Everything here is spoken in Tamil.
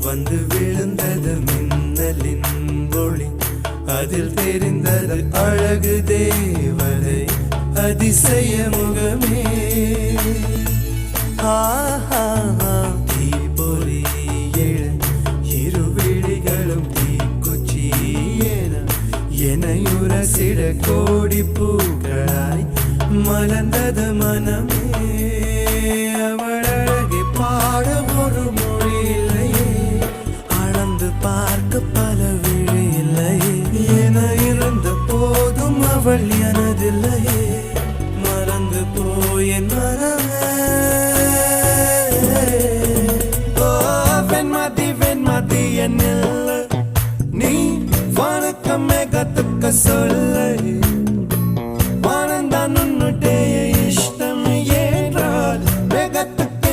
வந்து விழுந்தது மின்னலின் ஒளி, அதில் தெரிந்தது அழகு தேவதை அதிசய முகமே. தீப்பொறி எழ இருவிழிகளும் தீக்குச்சி எனையுரசிட கோடி பூக்களாய் மலர்ந்தது மனமே. அவள் அழகை பாட ஒரு மொழி இல்லையே, அளந்து பார்க்க பல விழி இல்லையே. என இருந்த போதும் அவள் எனதில்லை.